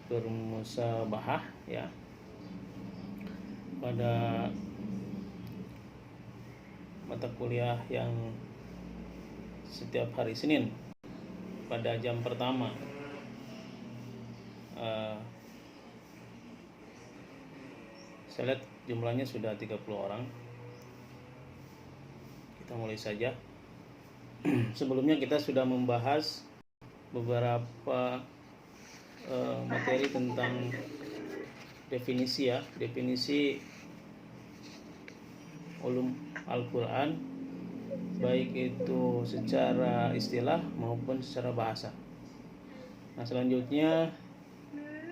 bermusabahah ya pada mata kuliah yang setiap hari Senin pada jam pertama. Saya lihat jumlahnya sudah 30 orang. Kita mulai saja. Sebelumnya kita sudah membahas beberapa materi tentang definisi ya, definisi ulum Al-Quran, baik itu secara istilah maupun secara bahasa. Nah, selanjutnya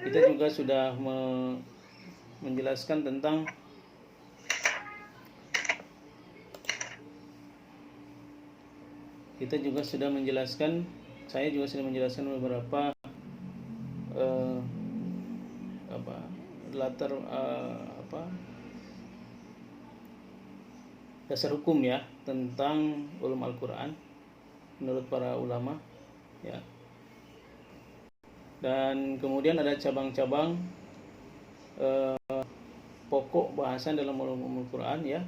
kita juga sudah menjelaskan tentang saya juga sudah menjelaskan beberapa dasar hukum ya tentang ulum Al-Quran menurut para ulama ya. Dan kemudian ada cabang-cabang pokok bahasan dalam ulum Al-Quran ya.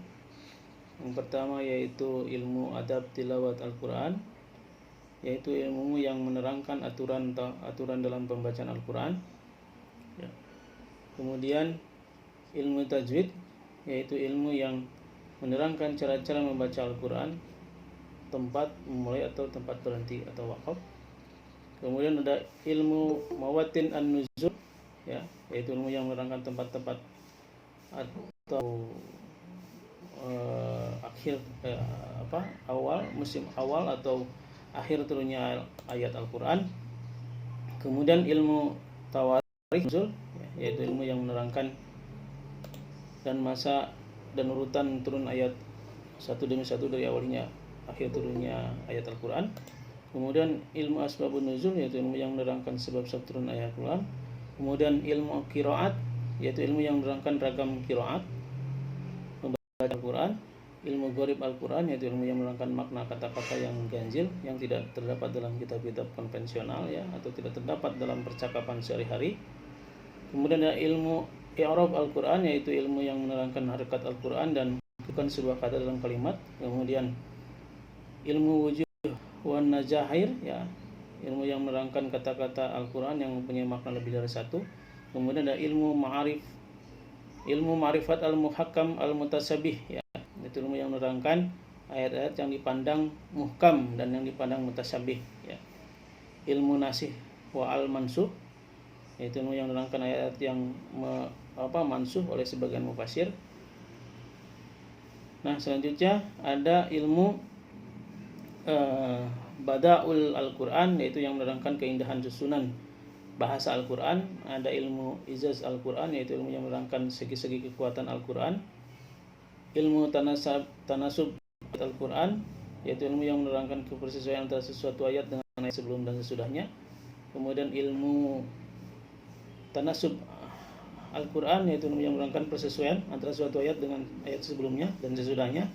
Yang pertama yaitu ilmu adab tilawat Al-Quran, yaitu ilmu yang menerangkan aturan dalam pembacaan Al-Quran ya. Kemudian ilmu tajwid, yaitu ilmu yang menerangkan cara-cara membaca Al-Quran, tempat memulai atau tempat berhenti atau wakaf. Kemudian ada ilmu mawatin an-nuzul ya, yaitu ilmu yang menerangkan tempat-tempat atau musim awal atau akhir turunnya ayat Al-Quran. Kemudian ilmu tawarikh nuzul, yaitu ilmu yang menerangkan dan masa dan urutan turun ayat satu demi satu dari awalnya akhir turunnya ayat Al-Quran. Kemudian ilmu asbabun nuzul, yaitu ilmu yang menerangkan sebab-sebab turun ayat Al-Quran. Kemudian ilmu qiraat, yaitu ilmu yang menerangkan ragam qiraat membaca Al-Quran. Ilmu gharib Al-Quran, yaitu ilmu yang menerangkan makna kata-kata yang ganjil yang tidak terdapat dalam kitab-kitab konvensional ya, atau tidak terdapat dalam percakapan sehari-hari. Kemudian ada ilmu i'rab Al-Quran, yaitu ilmu yang menerangkan harakat Al-Quran dan bukan sebuah kata dalam kalimat. Kemudian ilmu wujuh wan najair ya, ilmu yang menerangkan kata-kata Al-Quran yang mempunyai makna lebih dari satu. Kemudian ada ilmu ma'rifat al-muhakkam al-mutasabih ya, itu ilmu yang menerangkan ayat-ayat yang dipandang muhkam dan yang dipandang mutasabih ya. Ilmu nasih wa al-mansuh, yaitu ilmu yang menerangkan ayat-ayat yang mansuh oleh sebagian mufasir. Nah, selanjutnya ada ilmu Badaul Al-Quran, yaitu yang menerangkan keindahan susunan bahasa Al-Quran. Ada ilmu Izaz Al-Quran, yaitu ilmu yang menerangkan segi-segi kekuatan Al-Quran. Ilmu Tanasub Al-Quran, yaitu ilmu yang menerangkan kepersesuaian antara sesuatu ayat dengan ayat sebelum dan sesudahnya. Kemudian ilmu Tanasub Al-Quran, yaitu ilmu yang menerangkan persesuaian antara suatu ayat dengan ayat sebelumnya dan sesudahnya.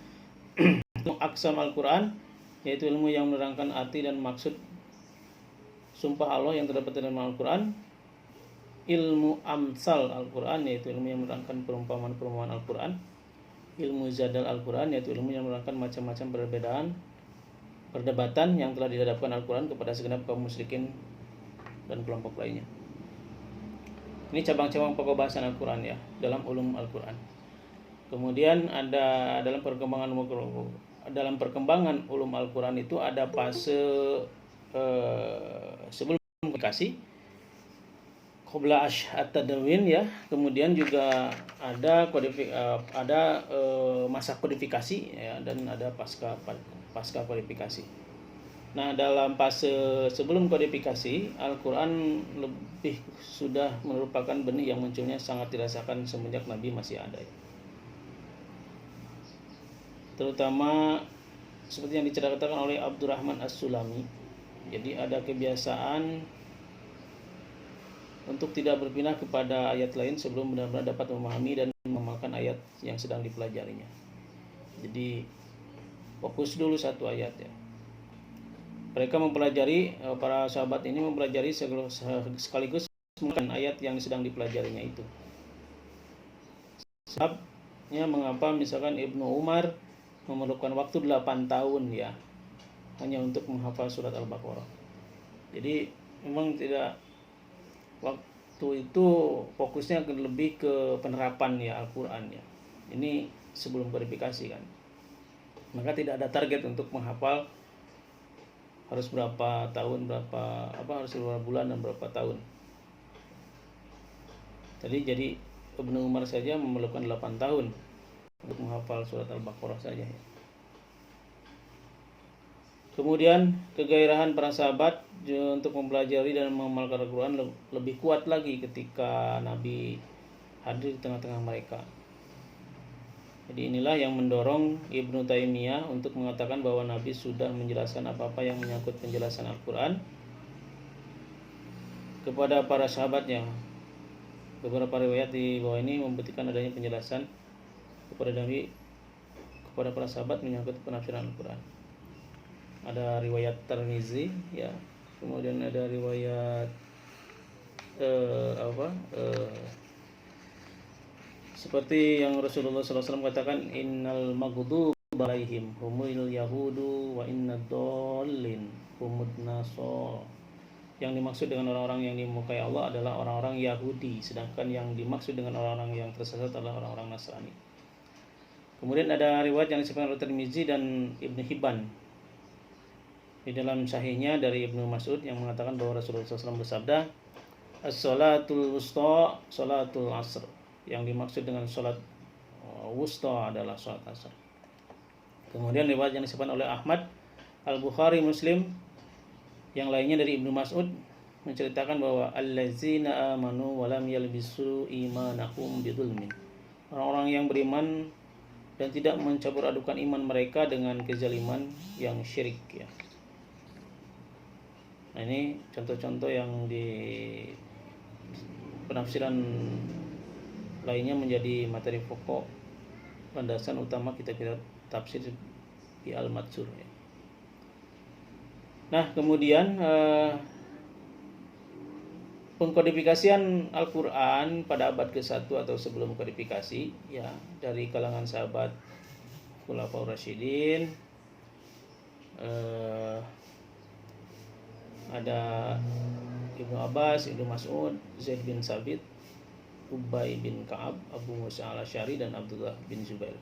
Ilmu Aqsam Al-Quran, yaitu ilmu yang menerangkan arti dan maksud sumpah Allah yang terdapat dalam Al-Quran. Ilmu Amsal Al-Quran, yaitu ilmu yang menerangkan perumpamaan-perumpamaan Al-Quran. Ilmu Zadal Al-Quran, yaitu ilmu yang menerangkan macam-macam perdebatan yang telah dihadapkan Al-Quran kepada segenap kaum musyrikin dan kelompok lainnya. Ini cabang-cabang pokok bahasan Al-Quran ya, dalam ulum Al-Quran. Kemudian ada dalam perkembangan ulum Al-Quran itu ada fase sebelum komunikasi, qabla at-tadawin ya. Kemudian juga ada masa kodifikasi ya, dan ada pasca kodifikasi. Nah, dalam fase sebelum kodifikasi, Al-Quran lebih sudah merupakan benih yang munculnya sangat dirasakan semenjak Nabi masih ada ya. Terutama seperti yang diceritakan oleh Abdurrahman As-Sulami. Jadi ada kebiasaan untuk tidak berpindah kepada ayat lain sebelum benar-benar dapat memahami dan mengamalkan ayat yang sedang dipelajarinya. Jadi fokus dulu satu ayat ya. mereka mempelajari, para sahabat ini mempelajari sekaligus menggunakan ayat yang sedang dipelajarinya itu. Sebabnya mengapa misalkan Ibnu Umar memerlukan waktu 8 tahun ya hanya untuk menghafal surat Al-Baqarah. Jadi memang tidak, waktu itu fokusnya lebih ke penerapan ya Al-Qur'an ya. Ini sebelum verifikasi kan. Maka tidak ada target untuk menghafal harus berapa tahun, harus berapa bulan dan berapa tahun. Jadi Ibnu Umar saja memerlukan 8 tahun untuk menghafal surat Al-Baqarah saja ya. Kemudian kegairahan para sahabat untuk mempelajari dan mengamalkan Al-Quran lebih kuat lagi ketika Nabi hadir di tengah-tengah mereka. Jadi inilah yang mendorong Ibnu Taimiyah untuk mengatakan bahwa Nabi sudah menjelaskan apa-apa yang menyangkut penjelasan Al-Quran kepada para sahabatnya. Beberapa riwayat di bawah ini membuktikan adanya penjelasan kepada Nabi kepada para sahabat menyangkut penafsiran Al-Quran. Ada riwayat Tirmizi ya, kemudian ada riwayat seperti yang Rasulullah SAW katakan, innal maghduba alaihim humul yahudu wa innad dallin humud nasara. Yang dimaksud dengan orang-orang yang dimurkai Allah adalah orang-orang Yahudi, sedangkan yang dimaksud dengan orang-orang yang tersesat adalah orang-orang Nasrani. Kemudian ada riwayat yang disebutkan oleh Tirmizi dan Ibnu Hibban di dalam sahihnya dari Ibnu Mas'ud yang mengatakan bahwa Rasulullah SAW bersabda, as-salatul wusta salatul asr. Yang dimaksud dengan salat wusta adalah salat asar. Kemudian riwayat yang disebutkan oleh Ahmad, Al-Bukhari, Muslim, yang lainnya dari Ibnu Mas'ud menceritakan bahwa allazina amanu wa lam yalbisu imanahum bidzulmin. Orang-orang yang beriman dan tidak mencampur adukan iman mereka dengan kezaliman yang syirik ya. Nah, ini contoh-contoh yang di penafsiran lainnya menjadi materi pokok landasan utama kitab-kitab tafsir di Al-Matsur ya. Nah, kemudian pengkodifikasian Al-Quran pada abad ke-1 atau sebelum kodifikasi ya, dari kalangan sahabat Khulafaur Rasyidin, ada Ibnu Abbas, Ibnu Mas'ud, Zaid bin Sabit, Ubay bin Ka'ab, Abu Musa al-Asy'ari, dan Abdullah bin Zubair.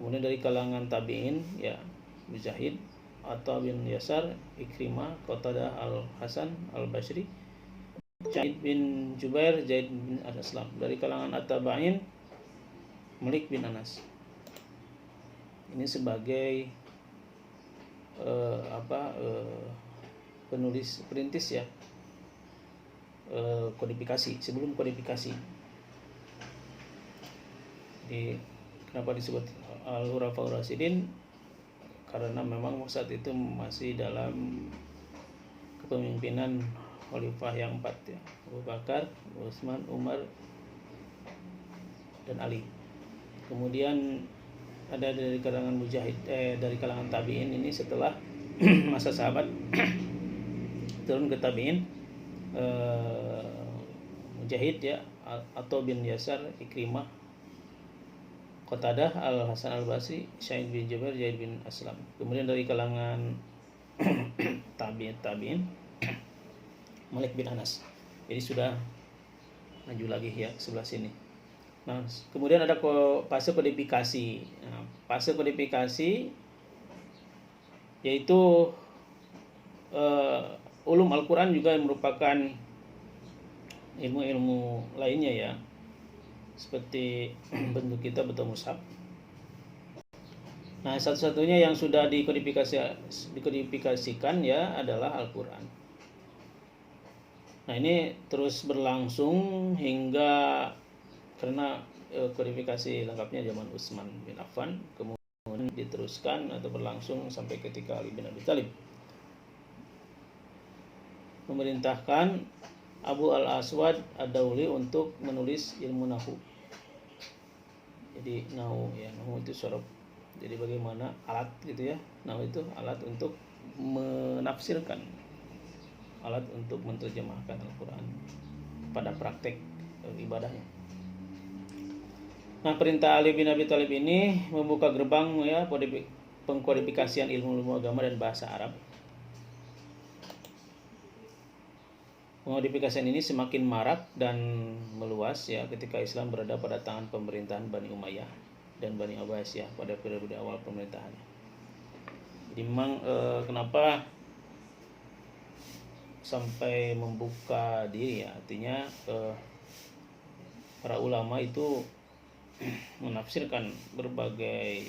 Kemudian dari kalangan tabi'in ya, Mujahid, Atta bin Yasar, Ikrimah, Qatadah, Al-Hasan, Al-Basri, Sa'id bin Jubair, Zaid bin Aslam. Dari kalangan at-tabi'in, Malik bin Anas. Ini sebagai perintis ya, kodifikasi, sebelum kodifikasi. Jadi kenapa disebut Al-Khulafaur Rasyidin? Karena memang saat itu masih dalam kepemimpinan Khalifah yang 4 ya, Abu Bakar, Utsman, Umar, dan Ali. Kemudian ada dari kalangan Mujahid, dari kalangan tabi'in ini setelah masa sahabat turun ke tabi'in, Mujahid ya, Atta bin Yasar, Ikrimah, Qatadah, Al-Hasan Al-Basri, Sa'id bin Jubair, Zaid bin Aslam. Kemudian dari kalangan tabi'in, Malik bin Anas. Jadi sudah maju lagi ya sebelah sini. Nah, kemudian ada fase kodifikasi. Nah, fase kodifikasi yaitu ulum Al-Quran juga merupakan ilmu-ilmu lainnya ya, seperti bentuk kitab atau mushaf. Nah, satu-satunya yang sudah dikodifikasikan ya adalah Al-Quran. Nah, ini terus berlangsung hingga, karena kodifikasi lengkapnya zaman Utsman bin Affan, kemudian diteruskan atau berlangsung sampai ketika Ali bin Abi Thalib memerintahkan Abu Al-Aswad Ad-Dauli untuk menulis ilmu Nahwu. Jadi Nahwu itu sorob. Jadi bagaimana alat gitu ya. Nahwu itu alat untuk menafsirkan, alat untuk menerjemahkan Al-Quran pada praktek ibadahnya. Nah, perintah Ali bin Abi Thalib ini membuka gerbang ya pengkodifikasian ilmu agama dan bahasa Arab. Pengkodifikasian ini semakin marak dan meluas ya ketika Islam berada pada tangan pemerintahan Bani Umayyah dan Bani Abbasiyah pada periode awal pemerintahannya. Jadi memang kenapa sampai membuka diri ya, artinya para ulama itu menafsirkan berbagai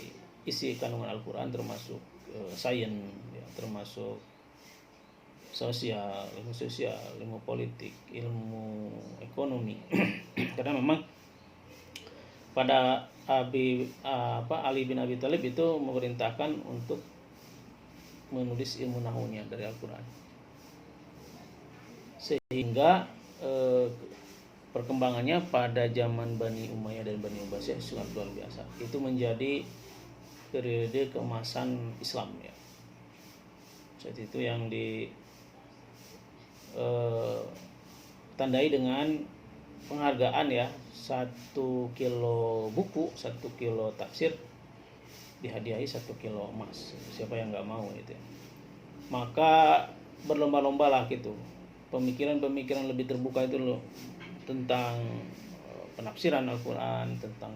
isi kandungan Al-Quran, termasuk sains ya, termasuk sosial, ilmu politik, ilmu ekonomi. Karena memang pada Ali bin Abi Thalib itu memerintahkan untuk menulis ilmu nahwunya dari Al-Quran, sehingga perkembangannya pada zaman Bani Umayyah dan Bani Abbasiyah sangat luar biasa. Itu menjadi periode keemasan Islam ya. Saat itu yang ditandai dengan penghargaan ya, 1 kilo buku, 1 kilo tafsir dihadiahi 1 kilo emas. Siapa yang nggak mau itu ya. Maka berlomba-lomba lah gitu, pemikiran-pemikiran lebih terbuka itu loh, tentang penafsiran Al-Quran, tentang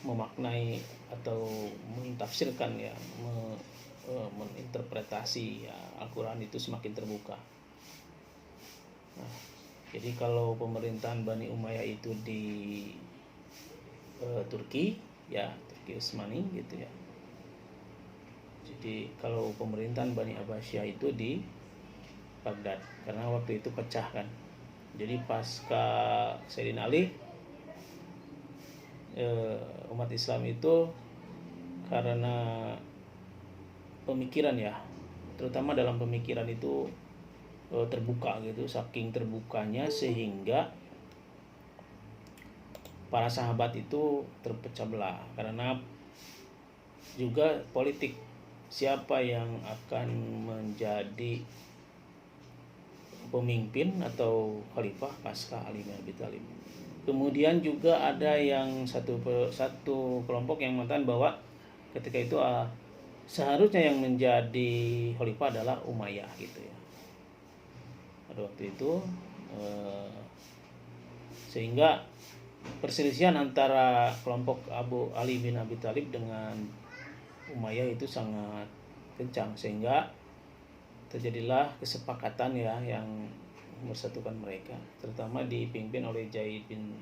memaknai atau mentafsirkan ya, menginterpretasi ya, Al-Quran itu semakin terbuka. Nah, jadi kalau pemerintahan Bani Umayyah itu di Turki ya, Turki Utsmani gitu ya. Jadi kalau pemerintahan Bani Abbasiyah itu di Baghdad, karena waktu itu pecah kan. Jadi pasca Sayyidina Ali, umat Islam itu karena pemikiran ya, terutama dalam pemikiran itu terbuka gitu, saking terbukanya sehingga para sahabat itu terpecah belah karena juga politik, siapa yang akan menjadi pemimpin atau khalifah pasca Ali bin Abi Thalib. Kemudian juga ada yang satu kelompok yang mengatakan bahwa ketika itu seharusnya yang menjadi khalifah adalah Umayyah gitu ya. Pada waktu itu sehingga perselisihan antara kelompok Abu Ali bin Abi Thalib dengan Umayyah itu sangat kencang, sehingga terjadilah kesepakatan ya yang mempersatukan mereka, terutama dipimpin oleh Zaid bin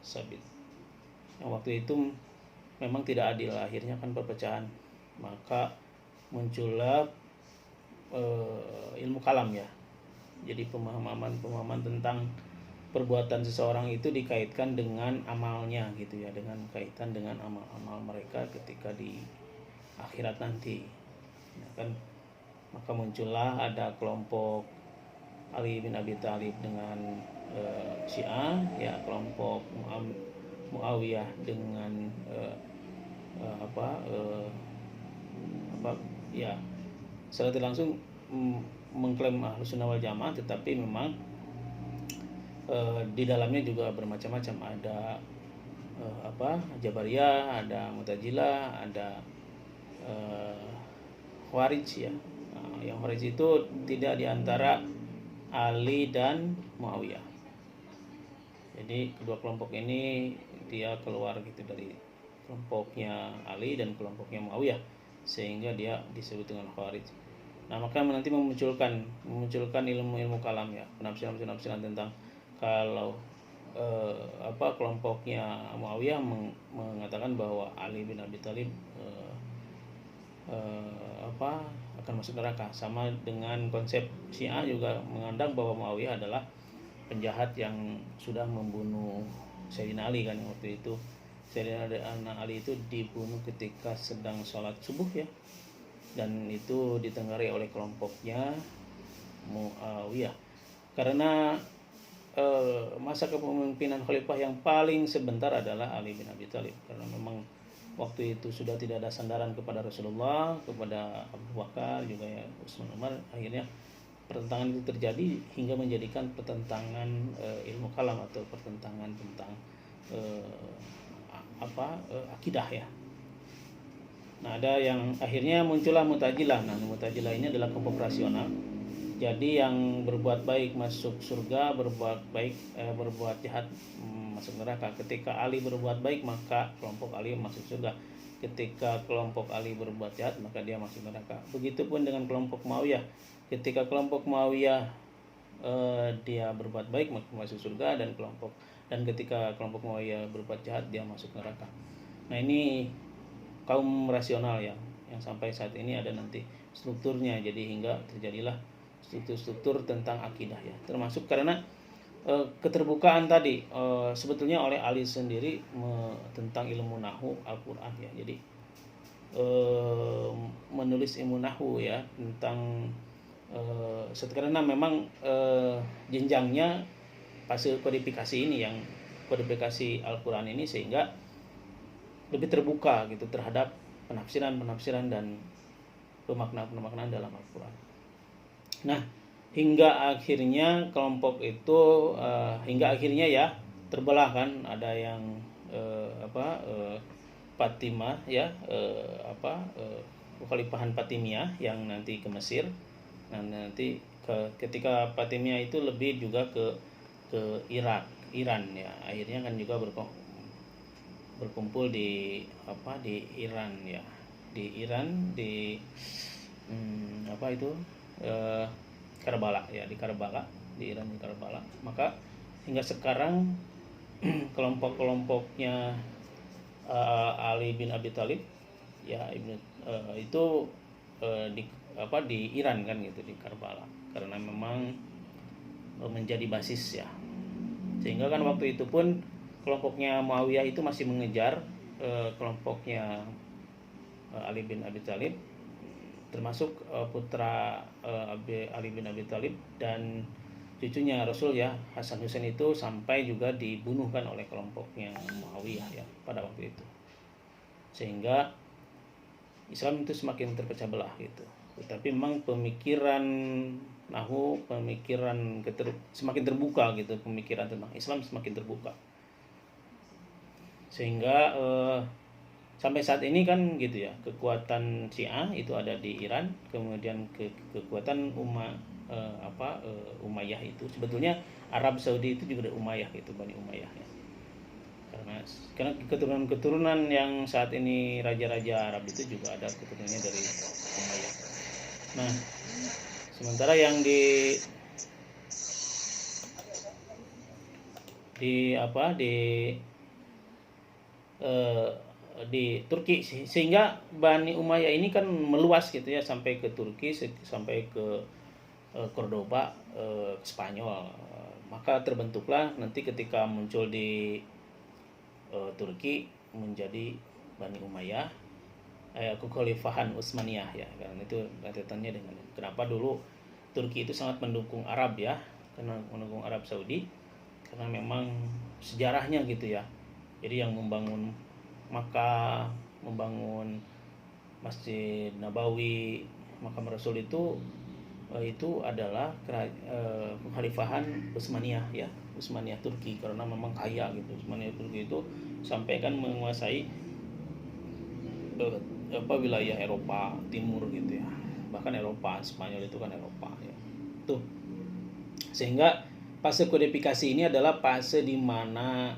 Sabit. Yang waktu itu memang tidak adil, akhirnya kan perpecahan, maka muncullah ilmu kalam ya. Jadi pemahaman tentang perbuatan seseorang itu dikaitkan dengan amalnya gitu ya, dengan kaitan dengan amal-amal mereka ketika di akhirat nanti ya kan. Maka muncullah ada kelompok Ali bin Abi Thalib dengan Syiah ya, kelompok Muawiyah dengan ya secara tidak langsung mengklaim Ahlus Sunnah wal Jamaah, tetapi memang di dalamnya juga bermacam-macam, ada Jabariyah, ada Mu'tazilah, ada Khawarij ya. Yang Khawarij itu tidak diantara Ali dan Muawiyah. Jadi kedua kelompok ini dia keluar gitu dari kelompoknya Ali dan kelompoknya Muawiyah, sehingga dia disebut dengan Khawarij. Nah, maka nanti memunculkan ilmu-ilmu kalam ya, penafsiran tentang kalau kelompoknya Muawiyah mengatakan bahwa Ali bin Abi Thalib akan masuk neraka, sama dengan konsep Syiah juga mengandang bahwa Muawiyah adalah penjahat yang sudah membunuh Sayyidina Ali kan. Waktu itu Sayyidina Ali itu dibunuh ketika sedang sholat subuh ya, dan itu ditenggarai oleh kelompoknya Muawiyah karena masa kepemimpinan khalifah yang paling sebentar adalah Ali bin Abi Thalib, karena memang waktu itu sudah tidak ada sandaran kepada Rasulullah, kepada Abu Bakar juga ya, Utsman, Umar. Akhirnya pertentangan itu terjadi hingga menjadikan pertentangan ilmu kalam atau pertentangan tentang akidah ya. Nah, ada yang akhirnya muncullah Mu'tazilah. Nah, Mu'tazilah ini adalah kelompok rasional. Jadi yang berbuat baik masuk surga, berbuat jahat masuk neraka. Ketika Ali berbuat baik, maka kelompok Ali masuk surga. Ketika kelompok Ali berbuat jahat, maka dia masuk neraka. Begitupun dengan kelompok Muawiyah. Ketika kelompok Muawiyah dia berbuat baik, maka masuk surga, dan ketika kelompok Muawiyah berbuat jahat, dia masuk neraka. Nah, ini kaum rasional ya, yang sampai saat ini ada nanti strukturnya. Jadi hingga terjadilah struktur-struktur tentang akidah ya, termasuk karena keterbukaan tadi sebetulnya oleh Ali sendiri tentang ilmu nahwu Al-Quran ya. Jadi menulis ilmu nahwu ya tentang karena memang jenjangnya fase kodifikasi ini, yang kodifikasi Al-Quran ini, sehingga lebih terbuka gitu terhadap penafsiran dan pemaknaan dalam Al-Quran. Nah, hingga akhirnya kelompok itu ya terbelah kan, ada yang Fatimah ya, Kekhalifahan Fatimiyah yang nanti ke Mesir. Nah, nanti ketika Fatimiyah itu lebih juga ke Iran ya. Akhirnya kan juga berkumpul di Iran ya. Di Karbala ya, di Iran di Karbala. Maka hingga sekarang kelompok-kelompoknya Ali bin Abi Thalib ya itu di Iran kan gitu, di Karbala, karena memang menjadi basis ya. Sehingga kan waktu itu pun kelompoknya Muawiyah itu masih mengejar kelompoknya Ali bin Abi Thalib, termasuk putra Ali bin Abi Thalib dan cucunya Rasul ya, Hasan Husain, itu sampai juga dibunuhkan oleh kelompoknya Muawiyah ya pada waktu itu. Sehingga Islam itu semakin terpecah belah gitu. Tetapi memang pemikiran nahwu, semakin terbuka gitu, pemikiran tentang Islam semakin terbuka. Sehingga sampai saat ini kan gitu ya, kekuatan Syiah itu ada di Iran, kemudian kekuatan Umayyah itu sebetulnya Arab Saudi itu juga ada Umayyah gitu, Bani Umayyah ya. Karena keturunan yang saat ini raja-raja Arab itu juga ada keturunannya dari Umayyah. Nah, sementara yang di Turki, sehingga Bani Umayyah ini kan meluas gitu ya, sampai ke Turki, sampai ke Cordoba, ke Spanyol. Maka terbentuklah nanti ketika muncul di Turki menjadi Bani Umayyah, Kekhalifahan Utsmaniyah ya, karena itu kaitannya dengan kenapa dulu Turki itu sangat mendukung Arab ya, karena mendukung Arab Saudi, karena memang sejarahnya gitu ya. Jadi yang membangun Makkah, membangun Masjid Nabawi, Makam Rasul itu adalah Kekhalifahan Utsmaniyah ya, Utsmaniyah Turki, karena memang kaya gitu. Utsmaniyah Turki itu sampai kan menguasai wilayah Eropa Timur gitu ya, bahkan Eropa, Spanyol itu kan Eropa ya. Tuh. Sehingga fase kodifikasi ini adalah fase di mana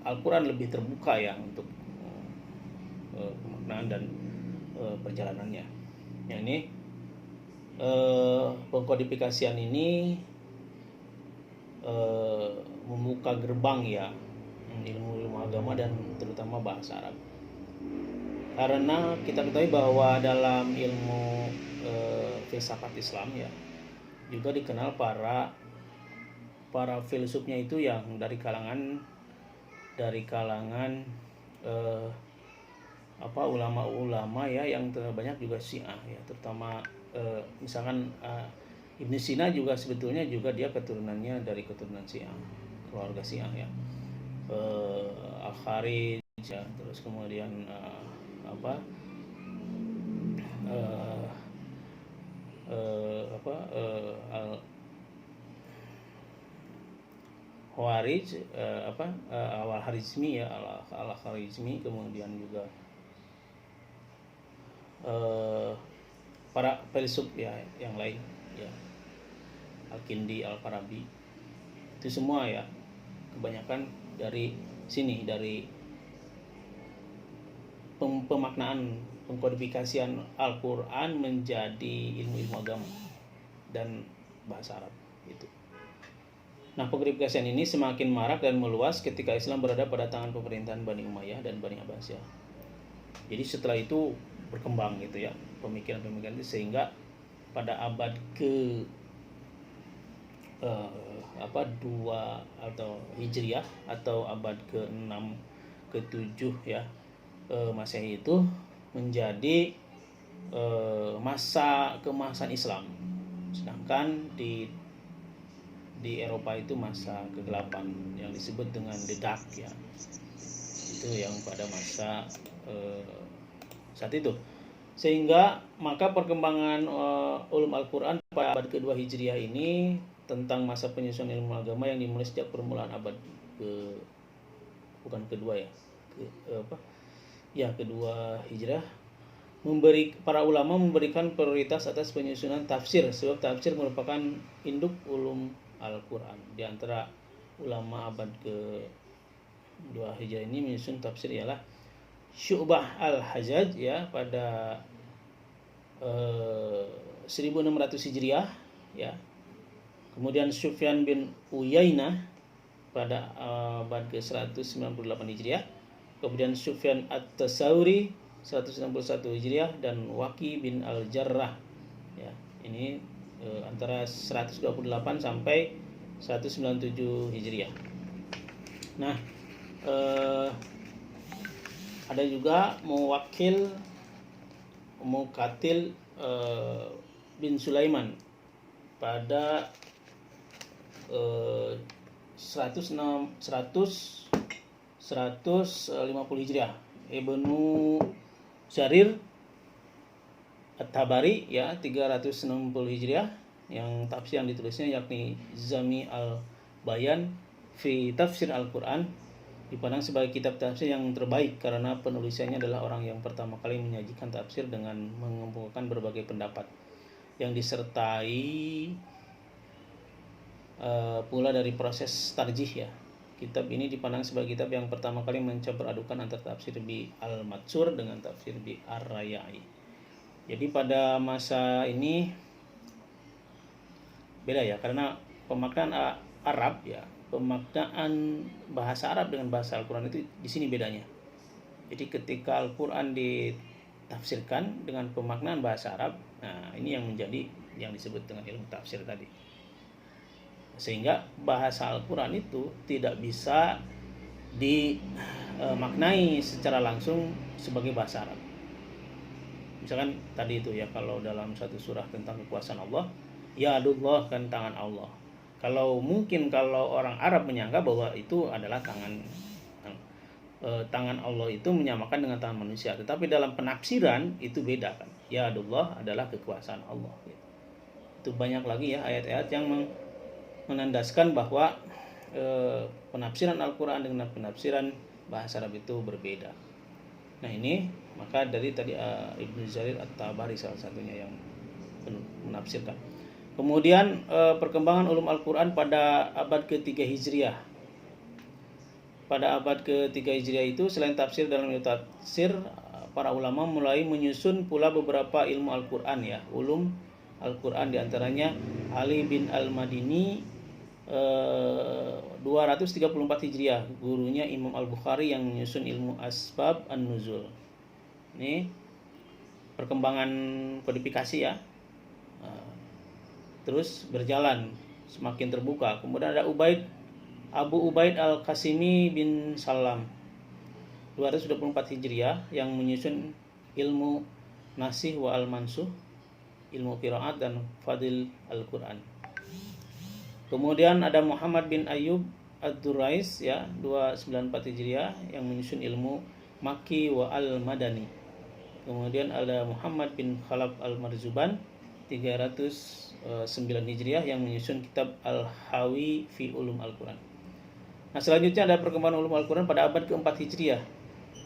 Al-Quran lebih terbuka ya untuk pemaknaan dan perjalanannya. Yang ini pengkodifikasian ini membuka gerbang ya ilmu agama dan terutama bahasa Arab. Karena kita ketahui bahwa dalam ilmu filsafat Islam ya juga dikenal para filsufnya itu yang dari kalangan ulama-ulama ya, yang terbanyak juga Syiah ya, terutama misalkan Ibn Sina juga sebetulnya juga dia keturunannya dari keturunan Syiah, keluarga Syiah ya. Al-Kharizmi ya, terus kemudian apa uh, al Khawarij, awal Harizmi ya, al Kharizmi, kemudian juga para filsuf ya yang lain ya, Al-Kindi, Al-Farabi, itu semua ya kebanyakan dari sini, dari pemaknaan, pengkodifikasian Al-Quran menjadi ilmu-ilmu agama dan bahasa Arab itu. Nah, pengkodifikasian ini semakin marak dan meluas ketika Islam berada pada tangan pemerintahan Bani Umayyah dan Bani Abbasiyah. Jadi setelah itu berkembang gitu ya pemikiran-pemikiran itu, sehingga pada abad ke 2 atau Hijriah atau abad ke-6 ke-7 ya Masehi itu menjadi masa keemasan Islam, sedangkan di Eropa itu masa kegelapan yang disebut dengan The Dark ya, itu yang pada masa saat itu. Sehingga maka perkembangan ulum Al-Quran pada abad kedua Hijriah ini tentang masa penyusunan ilmu agama yang dimulai sejak permulaan abad kedua Hijriah, para ulama memberikan prioritas atas penyusunan tafsir, sebab tafsir merupakan induk ulum Al-Quran. Di antara ulama abad ke-2 Hijriah ini menyusun tafsir ialah Syu'bah Al-Hajjaj ya pada 1600 Hijriah ya. Kemudian Sufyan bin Uyainah pada abad ke-198 Hijriah. Kemudian Sufyan At-Tasauri 161 Hijriah dan Waqi bin Al-Jarrah ya. Ini antara 128 sampai 197 Hijriah. Nah, ada juga Muqatil bin Sulaiman pada 150 Hijriah. Ibnu Jarir At-Tabari ya 360 Hijriah, yang tafsir yang ditulisnya yakni Zami al-Bayan fi Tafsir Al-Quran, dipandang sebagai kitab tafsir yang terbaik karena penulisannya adalah orang yang pertama kali menyajikan tafsir dengan mengumpulkan berbagai pendapat yang disertai pula dari proses tarjih ya. Kitab ini dipandang sebagai kitab yang pertama kali mencampur adukan antara tafsir bi al-Matsur dengan tafsir bi ar-Rayai. Jadi pada masa ini beda ya, karena pemaknaan Arab ya, pemaknaan bahasa Arab dengan bahasa Al-Quran itu di sini bedanya. Jadi ketika Al-Quran ditafsirkan dengan pemaknaan bahasa Arab, nah ini yang menjadi yang disebut dengan ilmu tafsir tadi. Sehingga bahasa Al-Quran itu tidak bisa dimaknai secara langsung sebagai bahasa Arab. Misalkan tadi itu ya, kalau dalam satu surah tentang kekuasaan Allah, ya adullah kan tangan Allah. Kalau orang Arab menyangka bahwa itu adalah tangan Allah itu menyamakan dengan tangan manusia, tetapi dalam penafsiran itu beda kan. Ya adullah adalah kekuasaan Allah. Itu banyak lagi ya ayat-ayat yang menandaskan bahwa penafsiran Al-Quran dengan penafsiran bahasa Arab itu berbeda. Nah ini maka dari tadi Ibnu Jarir At-Tabari salah satunya yang menafsirkan. Kemudian perkembangan ulum Al-Quran pada abad ke-3 Hijriah. Pada abad ke-3 Hijriah itu selain tafsir dalam ilmu tafsir, para ulama mulai menyusun pula beberapa ilmu Al-Quran ya, ulum Al-Quran, diantaranya Ali bin Al-Madini 234 Hijriah, gurunya Imam Al-Bukhari yang menyusun ilmu Asbab An-Nuzul. Ini perkembangan kodifikasi ya, terus berjalan semakin terbuka. Kemudian ada Abu Ubaid Al-Qasimi bin Salam 224 Hijriah yang menyusun ilmu Nasih wa Al-Mansuh, ilmu qiraat dan Fadil Al-Quran. Kemudian ada Muhammad bin Ayyub Ad-Durais ya 294 Hijriah yang menyusun ilmu Maki wa al-Madani. Kemudian ada Muhammad bin Khalaf al-Marzuban 309 Hijriah yang menyusun kitab Al-Hawi fi Ulum Al-Quran. Nah, selanjutnya ada perkembangan ulum Al-Quran pada abad keempat Hijriah.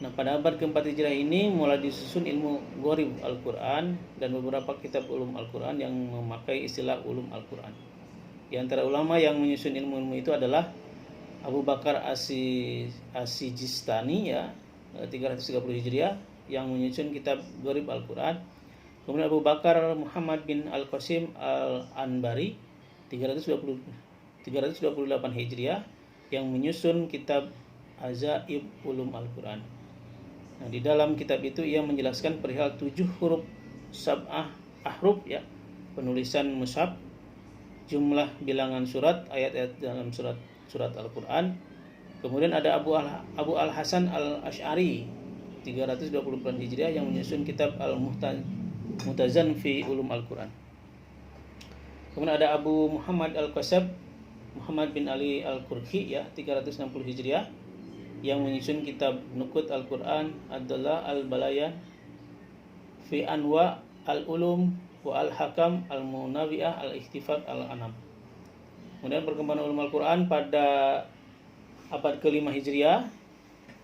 Nah, pada abad keempat Hijriah ini mulai disusun ilmu Gharib Al-Quran dan beberapa kitab ulum Al-Quran yang memakai istilah ulum Al-Quran. Di antara ulama yang menyusun ilmu-ilmu itu adalah Abu Bakar As-Sijistani ya 330 Hijriah yang menyusun kitab Gharib Al-Quran. Kemudian Abu Bakar Muhammad bin Al-Qasim Al-Anbari 328 Hijriah yang menyusun kitab Ajaib Ulum Al-Quran. Nah, di dalam kitab itu ia menjelaskan perihal 7 huruf sab'ah ahruf ya, penulisan mushaf, jumlah bilangan surat, ayat-ayat dalam surat Al-Quran. Kemudian ada Abu Al-Hasan Al-Asy'ari 320 Hijriah yang menyusun kitab Al-Muhtazan fi Ulum Al-Quran. Kemudian ada Abu Muhammad Al-Qasab Muhammad bin Ali Al-Qurhi ya 360 Hijriah yang menyusun kitab Nukut Al-Quran adalah Al-Balayan fi Anwa Al-Ulum wa Al-Hakam Al-Munawiyah Al-Ikhtifaq Al-Anam. Kemudian perkembangan ulum Al-Quran pada abad ke-5 Hijriah.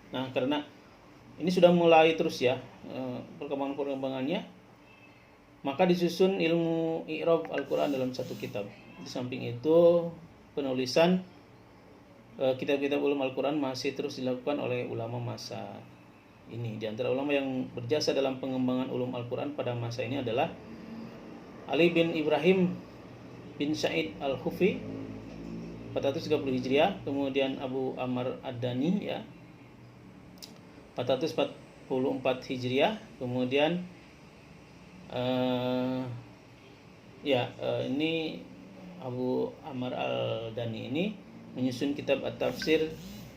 Nah, karena ini sudah mulai terus ya perkembangannya, maka disusun ilmu i'rab Al-Quran dalam satu kitab. Di samping itu penulisan kitab-kitab ulum Al-Quran masih terus dilakukan oleh ulama masa ini. Di antara ulama yang berjasa dalam pengembangan ulum Al-Quran pada masa ini adalah Ali bin Ibrahim bin Sa'id Al-Hufi 430 Hijriah, kemudian Abu Amr Ad-Dani ya 444 Hijriah, kemudian ini Abu Amr Al-Dani ini menyusun kitab At-Tafsir,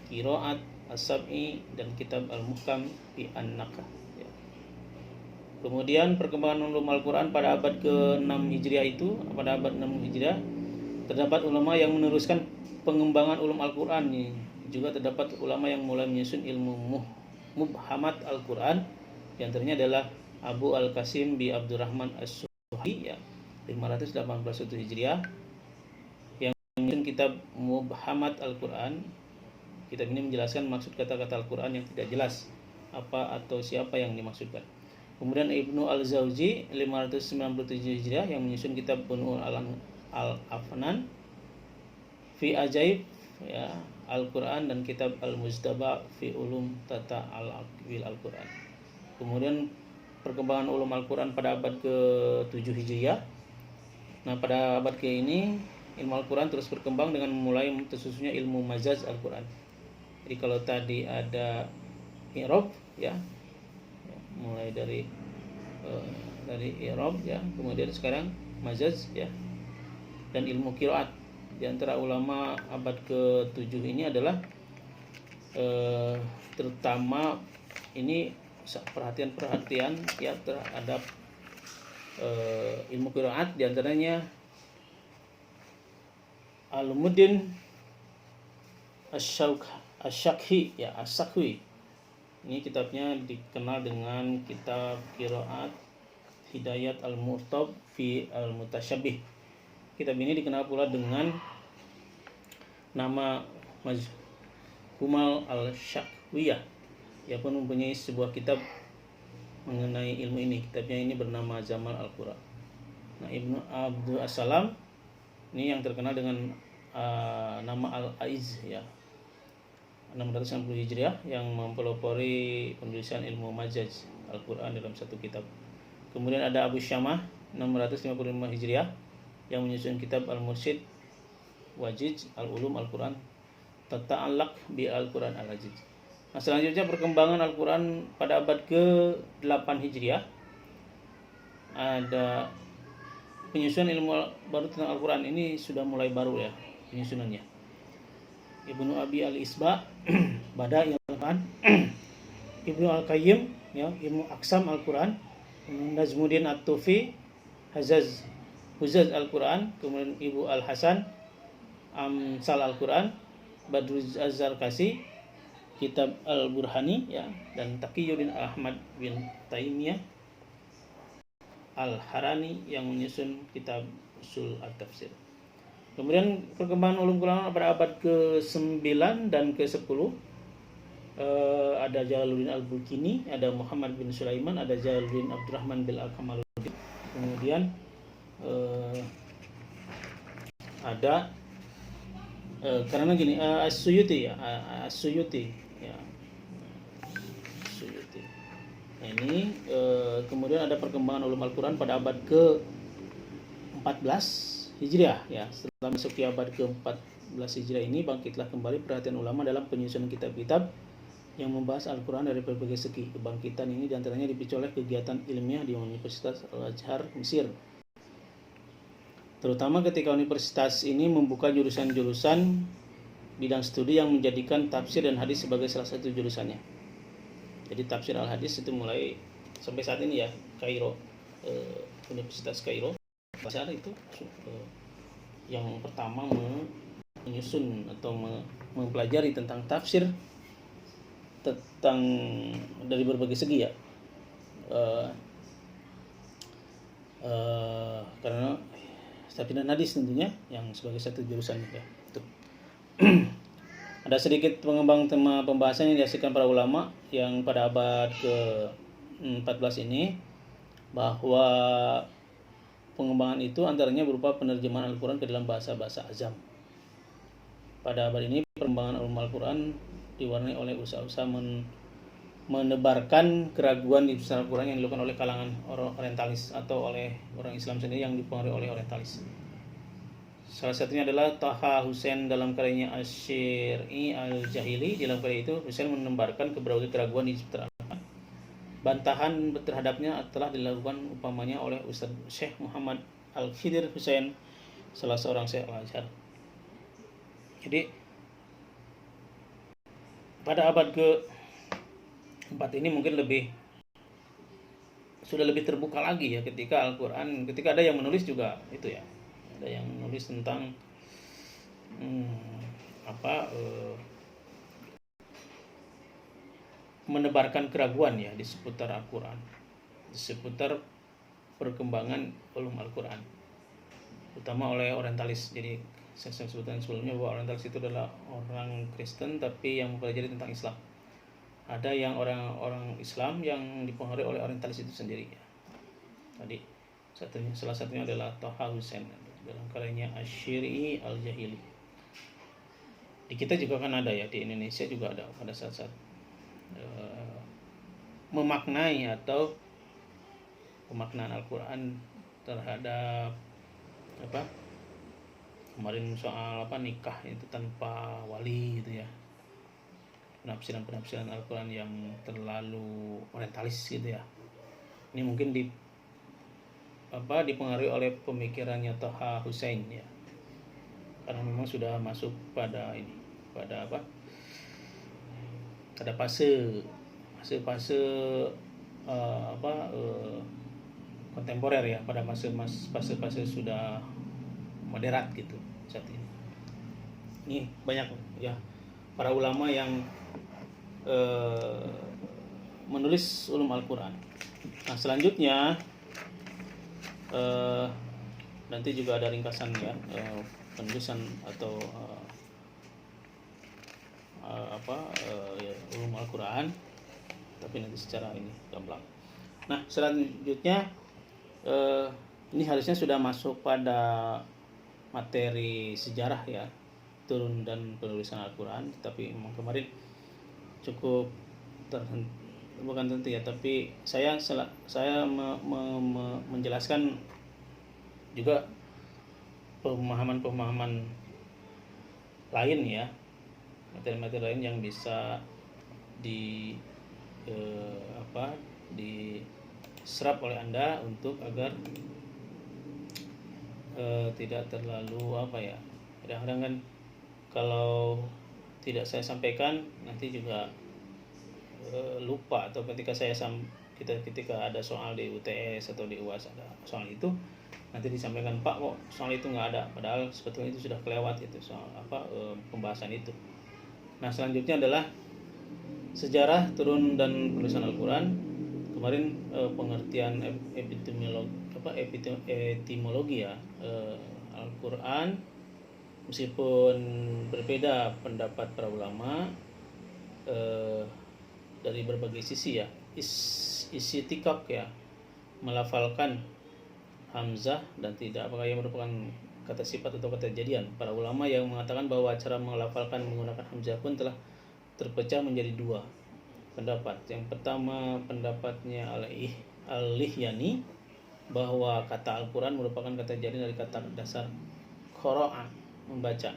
Qiraat, As-Sab'i dan kitab Al-Muhkam fi An-Nakah ya. Kemudian perkembangan ulum Al-Quran pada abad ke-6 Hijriah itu, pada abad 6 Hijriah terdapat ulama yang meneruskan pengembangan ulum Al-Quran ini. Juga terdapat ulama yang mulai menyusun ilmu Mubhamat Al-Quran. Di antaranya adalah Abu Al-Qasim bi Abdurrahman As-Suhaili ya 581 Hijriah yang menyusun kitab Mubhamat Al-Quran. Kitab ini menjelaskan maksud kata-kata Al-Quran yang tidak jelas apa atau siapa yang dimaksudkan. Kemudian Ibnu Al-Zawji 597 Hijriah yang menyusun kitab Bunul Al-Afnan fi Ajaib ya Al-Quran dan kitab Al-Mujtaba fi Ulum Tata Al-Aqwil Al-Quran. Kemudian perkembangan ulum Al-Quran pada abad ke-7 Hijriah. Nah, pada abad ke ini ilmu Al-Quran terus berkembang dengan mulai tersusunnya ilmu majaz Al-Quran. Jadi kalau tadi ada i'rab ya, mulai dari i'rab ya, kemudian sekarang majaz ya, dan ilmu qiraat. Di antara ulama abad ke-7 ini adalah terutama ini perhatian ya terhadap ilmu qiraat, di antaranya Al-Muddin Asy-Syakhi ya As-Sakwi. Ini kitabnya dikenal dengan kitab Qiraat Hidayat Al-Murtab fi Al-Mutasyabbih. Kitab ini dikenal pula dengan nama Majhumal Al-Syakwiyah. Ia pun mempunyai sebuah kitab mengenai ilmu ini. Kitabnya ini bernama Jamal Al-Qura. Nah, Ibnu Abdul As-Salam ini yang terkenal dengan nama Al-Aiz ya 660 Hijriah yang mempelopori penulisan ilmu majaz Al-Quran dalam satu kitab. Kemudian ada Abu Syamah 655 Hijriah yang menyusun kitab Al-Mursyid Wajij Al-Ulum Al-Quran Tata'allaq bi Al-Quran Al-Aziz. Nah, selanjutnya perkembangan Al-Quran pada abad ke-8 Hijriah. Ada penyusunan ilmu baru tentang Al-Quran. Ini sudah mulai baru ya penyusunannya. Ibnu Abi Al-Isba Bada Al-Quran, Ibnu Al-Qayyim ya, Ibnu Aqsam Al-Quran, Nazmuddin At-Tufi Huzaz Al-Quran, kemudian Ibu Al-Hasan Amsal Al-Quran, Badruz Az-Zarkasi, kitab Al-Burhani ya, dan Taqiyuddin Ahmad bin Taimiyah Al-Harani yang menyusun kitab Usul At-Tafsir. Kemudian perkembangan ulum Quran pada abad ke-9 dan ke-10, ada Jalaluddin Al-Bulkini, ada Muhammad bin Sulaiman, ada Jalaluddin Abdurrahman bin Al-Kamaluddin. Kemudian ada karena gini, As-Suyuti ya, As-Suyuti ya, As-Suyuti. Nah, ini kemudian ada perkembangan ulum Al-Quran pada abad ke-14 Hijriah ya. Setelah masuk abad ke-14 Hijriah ini, bangkitlah kembali perhatian ulama dalam penyusunan kitab-kitab yang membahas Al-Quran dari berbagai segi. Kebangkitan ini diantaranya dipicu oleh kegiatan ilmiah di Universitas Al-Azhar, Mesir. Terutama ketika universitas ini membuka jurusan-jurusan bidang studi yang menjadikan tafsir dan hadis sebagai salah satu jurusannya. Jadi tafsir al-hadis itu mulai sampai saat ini ya, Kairo, Universitas Kairo, Al-Azhar itu yang pertama menyusun atau mempelajari tentang tafsir tentang dari berbagai segi ya. Karena tafsir dan hadis tentunya yang sebagai satu jurusan ya. Itu. Ada sedikit pengembang tema pembahasan yang dihasilkan para ulama yang pada abad ke-14 ini, bahwa pengembangan itu antaranya berupa penerjemahan Al-Quran ke dalam bahasa-bahasa azam. Pada abad ini perkembangan ulum Al-Quran diwarnai oleh usaha-usaha menebarkan keraguan di besar Al-Quran yang dilakukan oleh kalangan orang orientalis atau oleh orang Islam sendiri yang dipengaruhi oleh orientalis. Salah satunya adalah Taha Hussein dalam karyanya Asy-Syir'i Al-Jahili. Dalam karya itu Hussein menebarkan berbagai keraguan di seputar Al-Quran. Bantahan terhadapnya telah dilakukan umpamanya oleh Ustaz Syekh Muhammad Al-Khidir Hussein, salah seorang Syekh Al-Azhar. Jadi pada abad ke-4 ini mungkin sudah lebih terbuka lagi ya, ketika Al-Quran, ketika ada yang menulis juga itu ya, ada yang menulis tentang menebarkan keraguan ya di seputar Al-Quran, di seputar perkembangan ulum Al-Quran, terutama oleh orientalis. Jadi saya sebutkan sebelumnya bahwa orientalis itu adalah orang Kristen tapi yang mempelajari tentang Islam. Ada yang orang Islam yang dipengaruhi oleh orientalis itu sendiri ya. Tadi salah satunya adalah Taha Hussein dalam karyanya Asy-Syir'i Al-Jahili. Di kita juga kan ada ya, di Indonesia juga ada pada saat-saat memaknai atau pemaknaan Al-Quran terhadap kemarin soal nikah itu tanpa wali gitu ya, penafsiran Al-Quran yang terlalu orientalis gitu ya. Ini mungkin dipengaruhi oleh pemikirannya Taha Hussein ya, karena memang sudah masuk pada fase kontemporer ya, pada fase sudah moderat gitu saat ini. Ini banyak ya para ulama yang menulis ulum Al-Quran. Nah selanjutnya nanti juga ada ringkasan ya, penulisan atau ulum Al-Quran, tapi nanti secara ini gamblang. Nah selanjutnya ini harusnya sudah masuk pada materi sejarah ya, turun dan penulisan Al-Quran, tapi memang kemarin cukup bukan tentu ya, tapi saya menjelaskan juga pemahaman lain ya, materi-materi lain yang bisa diserap oleh Anda untuk agar tidak terlalu kadang-kadang kan kalau tidak saya sampaikan nanti juga lupa, atau ketika ada soal di UTS atau di UAS ada soal itu, nanti disampaikan, Pak kok soal itu nggak ada, padahal sebetulnya itu sudah kelewat itu soal pembahasan itu. Nah selanjutnya adalah sejarah turun dan penulisan Al-Quran. Kemarin pengertian etimologi ya, Al-Quran meskipun berbeda pendapat para ulama dari berbagai sisi ya, isi tikok ya, melafalkan hamzah dan tidak, apakah yang merupakan kata sifat atau kata kejadian. Para ulama yang mengatakan bahwa cara melafalkan menggunakan hamzah pun telah terpecah menjadi dua pendapat. Yang pertama pendapatnya Al-Lihyani bahwa kata Al-Quran merupakan kata kejadian dari kata dasar qara'a, membaca,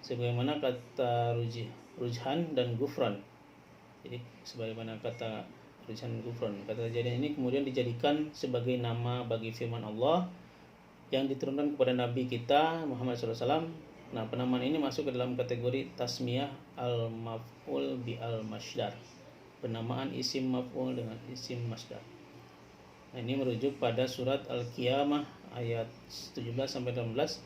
sebagaimana kata rujhan dan gufran. Jadi sebagaimana kata rujhan dan gufran, kata kejadian ini kemudian dijadikan sebagai nama bagi firman Allah yang diturunkan kepada Nabi kita Muhammad SAW. Nah, penamaan ini masuk ke dalam kategori tasmiyah al-maf'ul bi al-masdar, penamaan isim maf'ul dengan isim masdar. Nah, ini merujuk pada surat Al-Qiyamah ayat 17 sampai 18.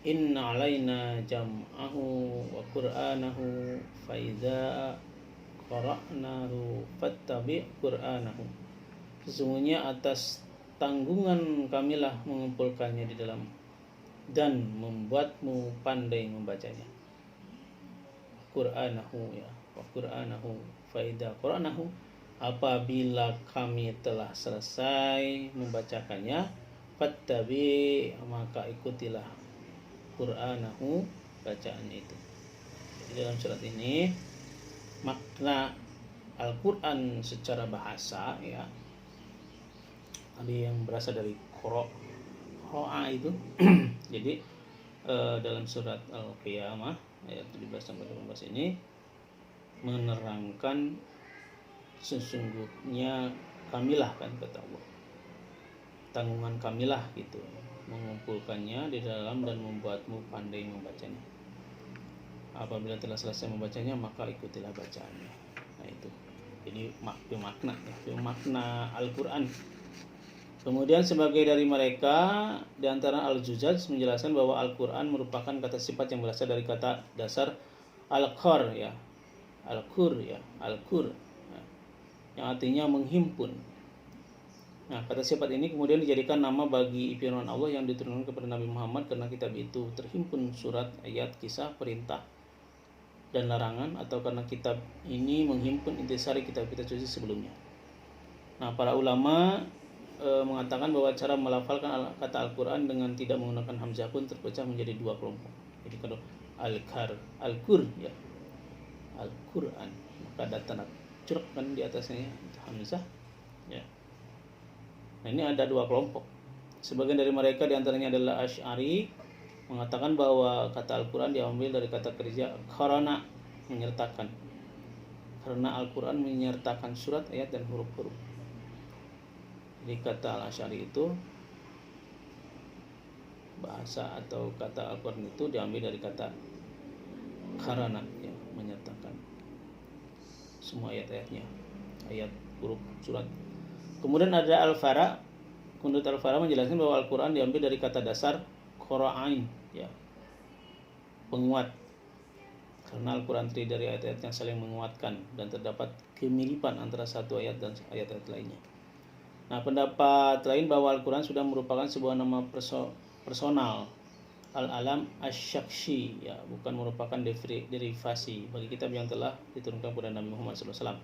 Inna alaina jam'ahu wa qur'anahu fa idza qara'nahu fattabi' qur'anahu. Sesungguhnya atas tanggungan kamilah mengumpulkannya di dalam dan membuatmu pandai membacanya. Qur'anahu ya, wa qur'anahu fa idza qara'nahu, apabila kami telah selesai membacakannya, fattabi, maka ikutilah Qur'anahu, bacaannya itu. Di dalam surat ini makna Al-Quran secara bahasa ya, ada yang berasal dari qira'a itu. Jadi dalam surat Al-Qiyamah ayat 17 sampai 18 ini menerangkan sesungguhnya kamilah, kan kata Allah, tanggungan kamilah gitu, mengumpulkannya di dalam dan membuatmu pandai membacanya. Apabila telah selesai membacanya, maka ikutilah bacaannya. Nah itu, jadi makna Al-Quran. Kemudian sebagai dari mereka di antara Al-Juzaj menjelaskan bahwa Al-Quran merupakan kata sifat yang berasal dari kata dasar Al-Qur ya, Al-Qur ya, Al-Qur ya, yang artinya menghimpun. Nah, kata sifat ini kemudian dijadikan nama bagi firman Allah yang diturunkan kepada Nabi Muhammad karena kitab itu terhimpun surat, ayat, kisah, perintah, dan larangan, atau karena kitab ini menghimpun intisari kitab-kitab suci sebelumnya. Nah, para ulama mengatakan bahwa cara melafalkan kata Al-Quran dengan tidak menggunakan hamzah pun terpecah menjadi dua kelompok. Jadi kalau Al-Qur ya, Al-Quran, maka ada tanda curug kan di atasnya hamzah ya. Nah, ini ada dua kelompok. Sebagian dari mereka diantaranya adalah Asy'ari, mengatakan bahwa kata Al-Quran diambil dari kata kerja qarana, menyertakan, karena Al-Quran menyertakan surat, ayat, dan huruf-huruf. Jadi kata Al-Asy'ari itu, bahasa atau kata Al-Quran itu diambil dari kata qarana ya, menyertakan semua ayat-ayatnya, ayat, huruf, surat. Kemudian ada Al-Fara. Menurut Al-Fara menjelaskan bahwa Al-Quran diambil dari kata dasar qara'ain ya, penguat, karena Al-Quran terdiri dari ayat-ayat yang saling menguatkan dan terdapat kemiripan antara satu ayat dan ayat-ayat lainnya. Nah, pendapat lain bahwa Al-Quran sudah merupakan sebuah nama personal, Al-Alam Asy-Syakhsi ya, bukan merupakan derivasi bagi kitab yang telah diturunkan kepada Nabi Muhammad SAW.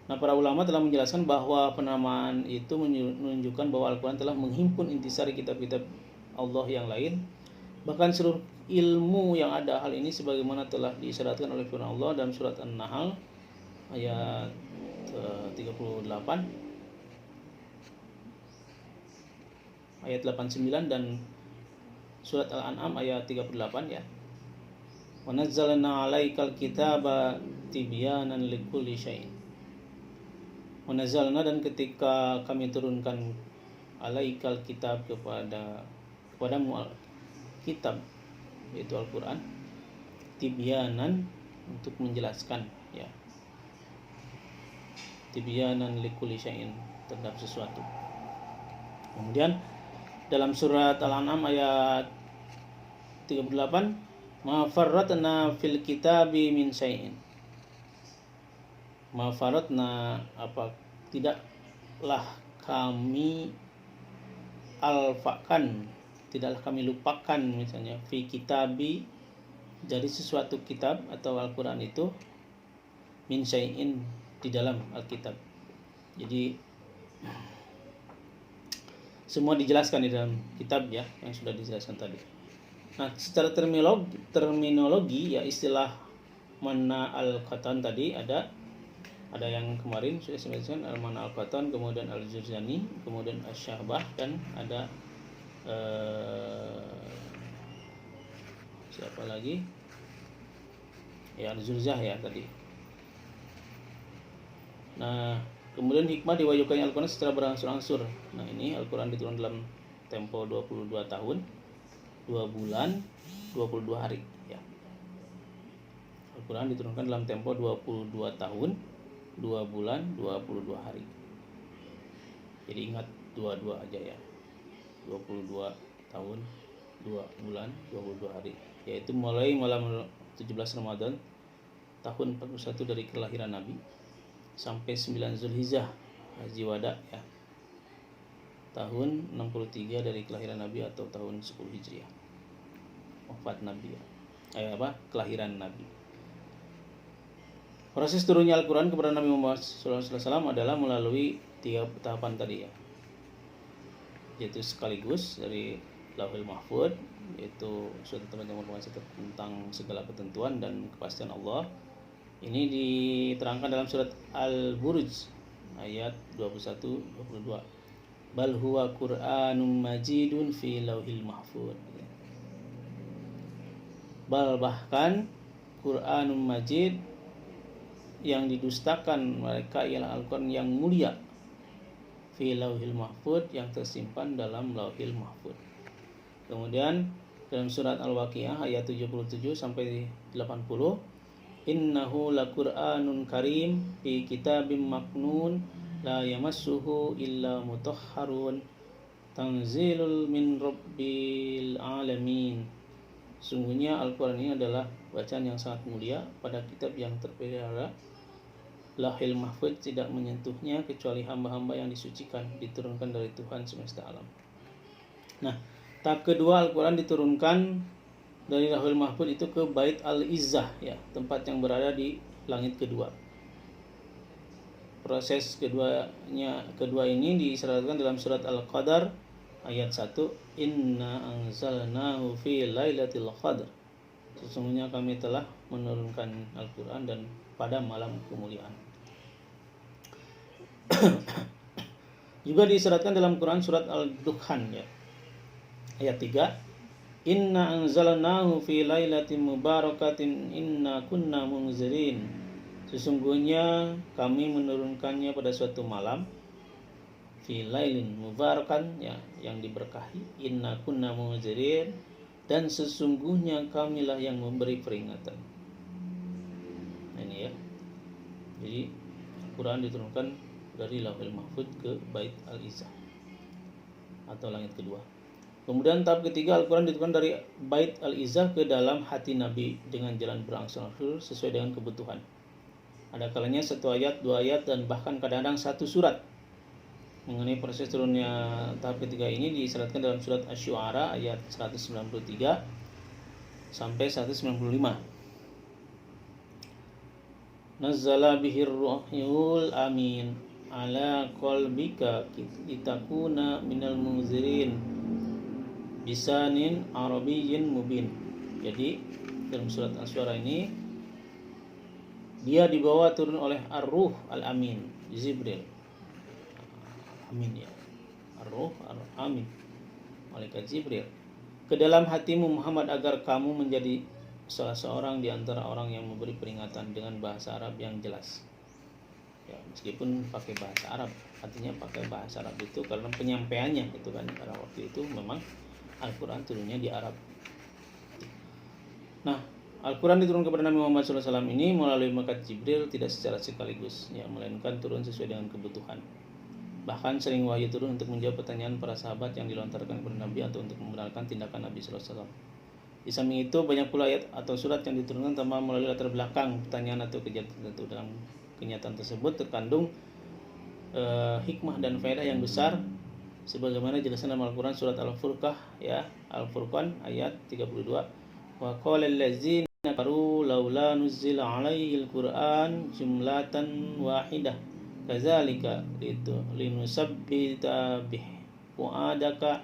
Nah, para ulama telah menjelaskan bahwa penamaan itu menunjukkan bahwa Al-Quran telah menghimpun intisari kitab-kitab Allah yang lain, bahkan seluruh ilmu yang ada. Hal ini sebagaimana telah disyaratkan oleh firman Allah dalam surat An-Nahl ayat 38, ayat 89, dan surat Al-An'am ayat 38 ya. Wa nazzalna 'alaikal kitaba tibyanan likulli syai'in. Wa nazzalna, dan ketika kami turunkan, alaikal kitab, kepadamu kitab, yaitu Al-Quran, tibyanan, untuk menjelaskan ya, tibyanan likulli syai'in, terhadap sesuatu. Kemudian dalam surat Al-An'am ayat 38, ma farratna fil kitabi min syai'in. Ma farratna, apa, tidaklah kami alfakan, tidaklah kami lupakan, misalnya fi kitabi, jadi sesuatu kitab atau Al-Quran itu, min syai'in, di dalam Alkitab. Jadi semua dijelaskan di dalam kitab ya, yang sudah dijelaskan tadi. Nah, secara terminologi ya, istilah mana al-qatan tadi ada yang kemarin sudah saya jelaskan, al-mana al-qatan, kemudian al-Jurjani, kemudian asy-Syahbah, dan ada siapa lagi? Ya, al-Zurzah ya tadi. Nah, kemudian hikmah diwahyukannya Al-Quran secara berangsur-angsur. Nah, ini Al-Quran diturunkan dalam tempo 22 tahun, 2 bulan, 22 hari ya. Al-Quran diturunkan dalam tempo 22 tahun, 2 bulan, 22 hari. Jadi ingat 22 aja ya. 22 tahun, 2 bulan, 22 hari. Yaitu mulai malam 17 Ramadan tahun 41 dari kelahiran Nabi sampai 9 Zulhijjah Haji Wada ya, tahun 63 dari kelahiran Nabi atau tahun 10 Hijriah wafat Nabi ya. Kelahiran Nabi. Proses turunnya Al-Quran kepada Nabi Muhammad SAW adalah melalui 3 tahapan tadi ya, yaitu sekaligus dari Lauhul Mahfuz, yaitu suatu tempat yang merupakan tentang segala ketentuan dan kepastian Allah. Ini diterangkan dalam surat Al-Buruj ayat 21-22. Bal huwa Qur'anum majidun fi lauhil mahfuz. Bal, bahkan Qur'anum majid, yang didustakan mereka ialah Al-Quran yang mulia, fi lauhil mahfuz, yang tersimpan dalam lauhil mahfuz. Kemudian dalam surat Al-Waqiah ayat 77 sampai 80, innahu laqur'anun karim fi kitabim maknun la yamassuhu illa mutahharun tanzilul min rabbil alamin. Sungguhnya Al-Quran ini adalah bacaan yang sangat mulia pada kitab yang terpelihara, Lauhil Mahfuz tidak menyentuhnya kecuali hamba-hamba yang disucikan, diturunkan dari Tuhan semesta alam. Nah, tahap kedua Al-Quran diturunkan dari Lauhul Mahfuz itu ke Bait Al-Izzah ya, tempat yang berada di langit kedua. Proses kedua ini disyaratkan dalam surat Al-Qadar ayat 1, inna anzalnahu fi lailatul qadar. Sesungguhnya kami telah menurunkan Al-Quran dan pada malam kemuliaan. Juga disyaratkan dalam Quran surat Al-Dukhan ya, ayat 3, inna anzalnahu fi lailatin mubarakatin inna kunna munzirin. Sesungguhnya kami menurunkannya pada suatu malam, fi lailin mubarakan ya, yang diberkahi, inna kunna munzirin, dan sesungguhnya kamilah yang memberi peringatan. Nah, ini ya. Jadi Al-Quran diturunkan dari Lauhul Mahfuz ke Bait Al-Izzah atau langit kedua. Kemudian tahap ketiga Al-Quran diturunkan dari Bait Al-Izzah ke dalam hati Nabi dengan jalan berangsur-angsur sesuai dengan kebutuhan. Ada kalanya 1 ayat, 2 ayat, dan bahkan kadang-kadang 1 surat. Mengenai proses turunnya tahap ketiga ini disyaratkan dalam surat Asy-Syu'ara ayat 193 sampai 195. Nazzala bihir ruhul amin ala qalbika litakuna minal munzirin bisanin arabiyyin mubin. Jadi dalam surat Asy-Syu'ara ini dia dibawa turun oleh Ar-Ruh Al-Amin, Jibril. Amin ya. Ar-Ruh Al-Amin, malaikat Jibril, ke dalam hatimu Muhammad agar kamu menjadi salah seorang di antara orang yang memberi peringatan dengan bahasa Arab yang jelas. Ya, meskipun pakai bahasa Arab, artinya pakai bahasa Arab itu karena penyampaiannya itu kan, karena waktu itu memang Al-Quran turunnya di Arab. Nah, Al-Quran diturunkan kepada Nabi Muhammad SAW ini melalui malaikat Jibril tidak secara sekaligus, ya, melainkan turun sesuai dengan kebutuhan. Bahkan sering wahyu turun untuk menjawab pertanyaan para sahabat yang dilontarkan kepada Nabi atau untuk membenarkan tindakan Nabi SAW. Di samping itu banyak pula ayat atau surat yang diturunkan tanpa melalui latar belakang pertanyaan atau kejadian tertentu. Dalam kenyataan tersebut terkandung hikmah dan faedah yang besar, sebagaimana jelasan dalam Al-Quran surat Al-Furqan ayat 32. Wa qala allazina kafaru laula nuzila alaihil Qur'an jumlatan wahidah kadzalika linusabbita bih fuadaka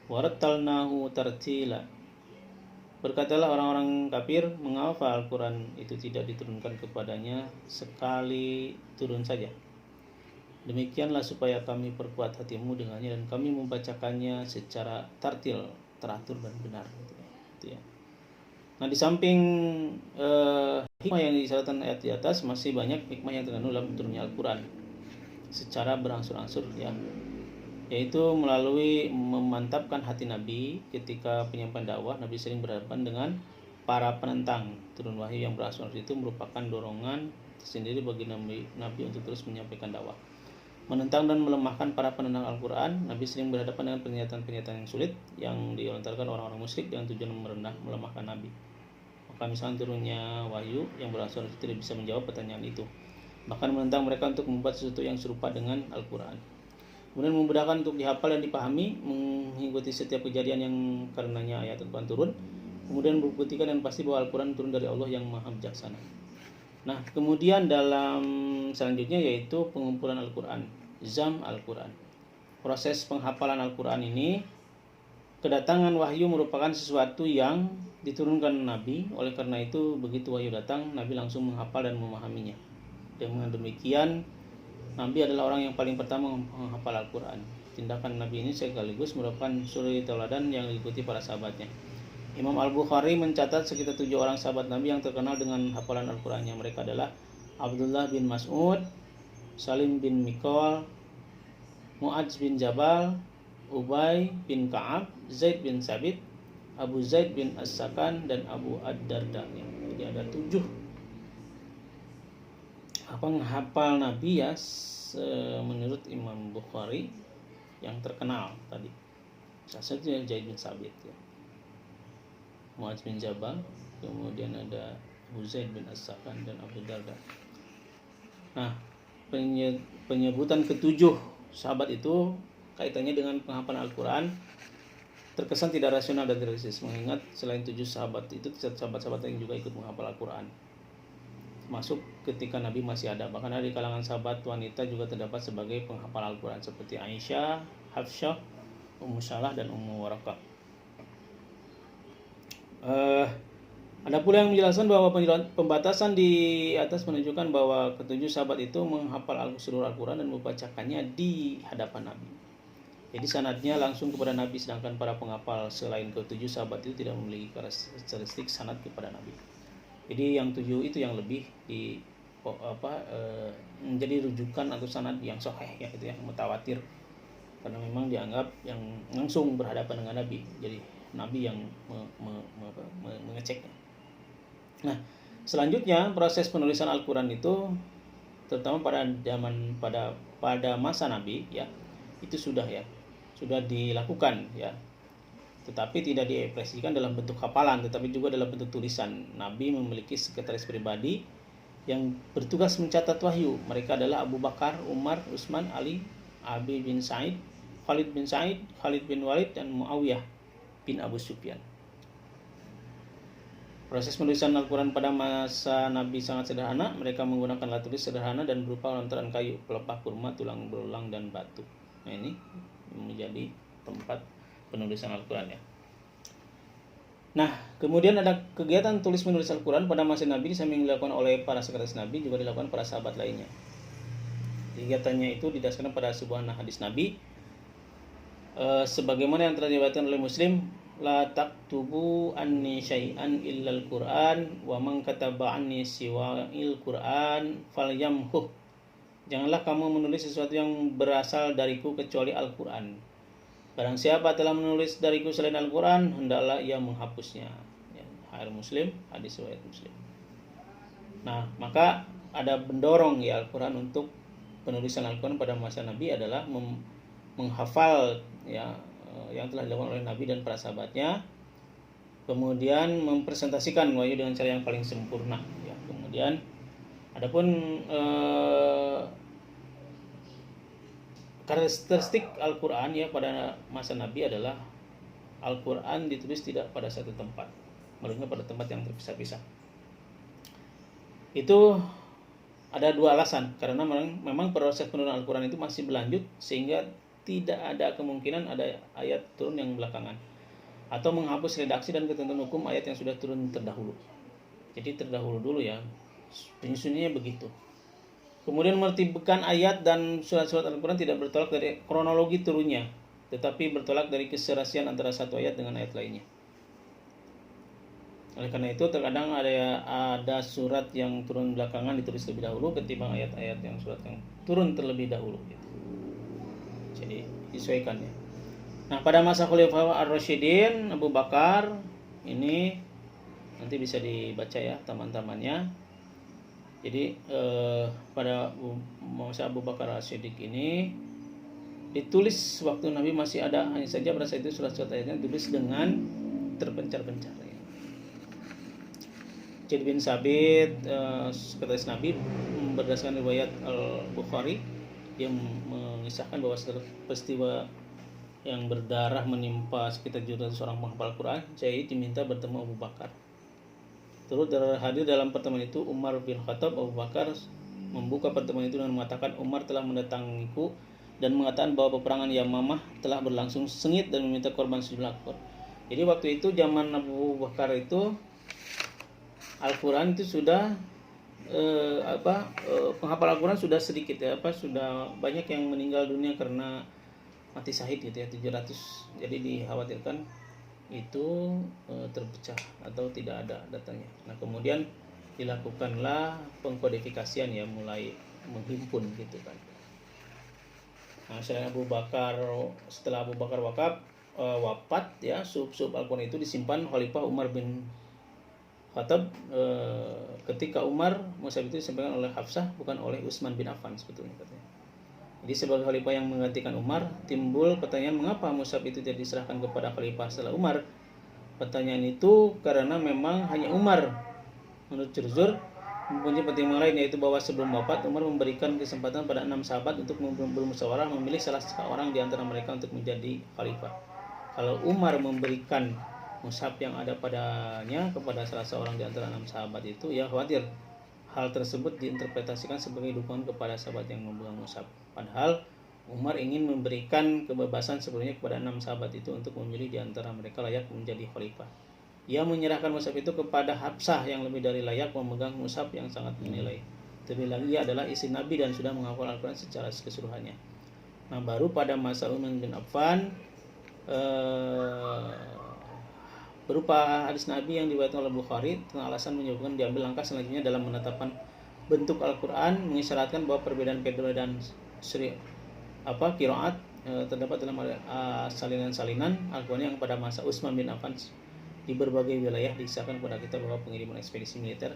warattalnahu tartila. Berkatalah orang-orang kafir, mengapa Al-Quran itu tidak diturunkan kepadanya sekali turun saja? Demikianlah supaya kami perkuat hatimu dengannya dan kami membacakannya secara tartil, teratur dan benar. Gitu ya. Nah, di samping hikmah yang disyaratkan ayat di atas, masih banyak hikmah yang terkandung dalam turunnya Al-Quran secara berangsur-angsur, ya, yaitu melalui memantapkan hati Nabi ketika penyampaian dakwah. Nabi sering berhadapan dengan para penentang. Turun wahyu yang berangsur-angsur itu merupakan dorongan tersendiri bagi Nabi untuk terus menyampaikan dakwah. Menentang dan melemahkan para penentang Al-Quran, Nabi sering berhadapan dengan pernyataan-pernyataan yang sulit yang dilontarkan orang-orang musyrik dengan tujuan melemahkan Nabi. Maka misalnya turunnya wahyu yang berangsur-angsur tidak bisa menjawab pertanyaan itu, bahkan menentang mereka untuk membuat sesuatu yang serupa dengan Al-Quran. Kemudian memudahkan untuk dihafal dan dipahami, mengikuti setiap kejadian yang karenanya ayat Al-Quran turun. Kemudian membuktikan dan pasti bahwa Al-Quran turun dari Allah yang Maha Bijaksana. Nah, kemudian dalam selanjutnya yaitu pengumpulan Al-Quran, Jam Al-Quran. Proses penghafalan Al-Quran ini, kedatangan wahyu merupakan sesuatu yang diturunkan Nabi. Oleh karena itu, begitu wahyu datang, Nabi langsung menghafal dan memahaminya. Dengan demikian, Nabi adalah orang yang paling pertama menghafal Al-Quran. Tindakan Nabi ini sekaligus merupakan suri tauladan yang diikuti para sahabatnya. Imam Al-Bukhari mencatat sekitar 7 orang sahabat Nabi yang terkenal dengan hafalan Al-Qurannya. Mereka adalah Abdullah bin Mas'ud, Salim bin Mikol, Mu'adz bin Jabal, Ubay bin Ka'ab, Zaid bin Sabit, Abu Zaid bin As-Sakan, dan Abu Ad-Darda. Jadi ada 7 penghafal Nabi, ya, menurut Imam Bukhari yang terkenal tadi. Salah satunya Zaid bin Sabit, ya, Mu'adz bin Jabal, kemudian ada Abu Zaid bin As-Sakan dan Abu Darda. Nah, penyebutan ketujuh sahabat itu kaitannya dengan penghafalan Al-Quran terkesan tidak rasional dan realistis, mengingat selain 7 sahabat itu sahabat-sahabat yang juga ikut menghafal Al-Quran, masuk ketika Nabi masih ada. Bahkan di kalangan sahabat wanita juga terdapat sebagai penghafal Al-Quran seperti Aisyah, Hafsyah, Ummu Salah, dan Ummu Warakah. Ada pula yang menjelaskan bahwa pembatasan di atas menunjukkan bahwa ketujuh sahabat itu menghafal seluruh Al-Quran dan membacakannya di hadapan Nabi. Jadi sanadnya langsung kepada Nabi, sedangkan para penghafal selain ketujuh sahabat itu tidak memiliki karakteristik sanad kepada Nabi. Jadi yang 7 itu yang lebih menjadi rujukan atau sanad yang sahih, ya, itu yang mutawatir, karena memang dianggap yang langsung berhadapan dengan Nabi. Jadi Nabi yang mengeceknya. Nah, selanjutnya proses penulisan Al-Quran itu, terutama pada masa Nabi, ya, itu sudah dilakukan, ya, tetapi tidak diekspresikan dalam bentuk hafalan, tetapi juga dalam bentuk tulisan. Nabi memiliki sekretaris pribadi yang bertugas mencatat wahyu. Mereka adalah Abu Bakar, Umar, Utsman, Ali, Abi bin Sa'id, Khalid bin Sa'id, Khalid bin Walid, dan Muawiyah bin Abu Sufyan. Proses penulisan Al-Quran pada masa Nabi sangat sederhana. Mereka menggunakan alat tulis sederhana dan berupa lontaran kayu, pelepah kurma, tulang belulang, dan batu. Nah, ini menjadi tempat penulisan Al-Quran, ya. Nah, kemudian ada kegiatan tulis menulis Al-Quran pada masa Nabi, yang dilakukan oleh para sekretaris Nabi, juga dilakukan para sahabat lainnya. Kegiatannya itu didasarkan pada sebuah hadis Nabi, sebagaimana yang telah diriwayatkan oleh Muslim, la taktubu anni syai'an illal Qur'an wa man kataba anni siwa'il Qur'an falyamhu. Janganlah kamu menulis sesuatu yang berasal dariku kecuali Al-Qur'an. Barang siapa telah menulis dariku selain Al-Qur'an, hendaklah ia menghapusnya. Ya, Muslim, hadis riwayat Muslim. Nah, maka ada mendorong, ya, Al-Qur'an untuk penulisan Al-Quran pada masa Nabi adalah menghafal ya yang telah dilakukan oleh Nabi dan para sahabatnya, kemudian mempresentasikan wahyu dengan cara yang paling sempurna ya. Kemudian adapun karakteristik Al-Quran ya pada masa Nabi adalah Al-Quran ditulis tidak pada satu tempat, melainkan pada tempat yang terpisah-pisah. Itu ada dua alasan, karena memang proses penurunan Al-Quran itu masih berlanjut, sehingga tidak ada kemungkinan ada ayat turun yang belakangan atau menghapus redaksi dan ketentuan hukum ayat yang sudah turun terdahulu. Jadi terdahulu dulu ya, penyusunannya begitu. Kemudian menertibkan ayat dan surat-surat Al-Quran tidak bertolak dari kronologi turunnya, tetapi bertolak dari keserasian antara satu ayat dengan ayat lainnya. Oleh karena itu terkadang ada surat yang turun belakangan ditulis lebih dahulu ketimbang ayat-ayat yang surat yang turun terlebih dahulu gitu. Jadi disesuaikan ya. Nah, pada masa Khalifah Ar-Rasyidin Abu Bakar ini nanti bisa dibaca ya teman-temannya. Jadi pada masa Abu Bakar As-Siddiq ini ditulis waktu Nabi masih ada, hanya saja pada saat itu surat-surat ayatnya ditulis dengan terpencar-pencar ya. Zaid bin Sabit sekretaris Nabi berdasarkan riwayat Al-Bukhari yang mengisahkan bahwa peristiwa yang berdarah menimpa sekitar 700 orang penghafal Quran, Zaid diminta bertemu Abu Bakar. Turut hadir dalam pertemuan itu Umar bin Khattab. Abu Bakar membuka pertemuan itu dengan mengatakan, Umar telah mendatangiku dan mengatakan bahwa peperangan Yamamah telah berlangsung sengit dan meminta korban sejumlah ekor. Jadi waktu itu zaman Abu Bakar itu Al-Quran itu sudah penghafal Al-Quran sudah sedikit ya, sudah banyak yang meninggal dunia karena mati syahid gitu ya, 700. Jadi dikhawatirkan itu terpecah atau tidak ada datanya. Nah, kemudian dilakukanlah pengkodifikasian ya, mulai menghimpun gitu kan. Nah, setelah Abu Bakar wafat ya, sub Al-Quran itu disimpan Khalifah Umar bin Khattab. Ketika Umar, mushaf itu disampaikan oleh Hafsah, bukan oleh Utsman bin Affan sebetulnya katanya. Jadi sebagai khalifah yang menggantikan Umar, timbul pertanyaan mengapa mushaf itu tidak diserahkan kepada khalifah setelah Umar. Pertanyaan itu karena memang hanya Umar, menurut Jurzur, mempunyai pertimbangan lain, yaitu bahwa sebelum wafat Umar memberikan kesempatan pada 6 sahabat untuk bermusyawarah memilih salah seorang di antara mereka untuk menjadi khalifah. Kalau Umar memberikan mushaf yang ada padanya kepada salah seorang di antara 6 sahabat itu, ya khawatir hal tersebut diinterpretasikan sebagai dukungan kepada sahabat yang memegang mushaf. Padahal Umar ingin memberikan kebebasan sepenuhnya kepada 6 sahabat itu untuk memilih di antara mereka layak menjadi khalifah. Ia menyerahkan mushaf itu kepada Hafsah yang lebih dari layak memegang mushaf yang sangat dinilai. Terlebih lagi ia adalah istri Nabi dan sudah menghafal Al-Quran secara keseluruhannya. Nah, baru pada masa Utsman bin Affan berupa hadis Nabi yang diriwayatkan oleh Bukhari tentang alasan menyebabkan diambil langkah selanjutnya dalam menetapkan bentuk Al-Quran, mengisyaratkan bahwa perbedaan kedua dan qiraat terdapat dalam salinan Al-Quran yang pada masa Utsman bin Affan di berbagai wilayah disahkan kepada kita bahwa pengiriman ekspedisi militer